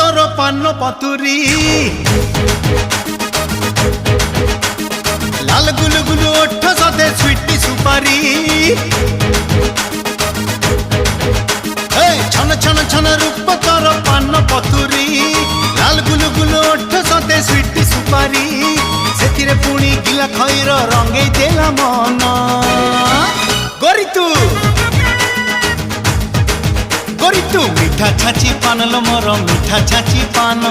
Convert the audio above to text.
तोर पान पतुरी लाल गुलु गुलु ओठ सदे स्वीटी सुपारी छन छन छन रूप तोर पान पतुरी लाल गुलु गुलु ओठ सदे स्वीटी सुपारी से पुणी गिला खईर रंगे देला मन गोरी तू मीठा छाची पान लो मोर मीठा छाची पान।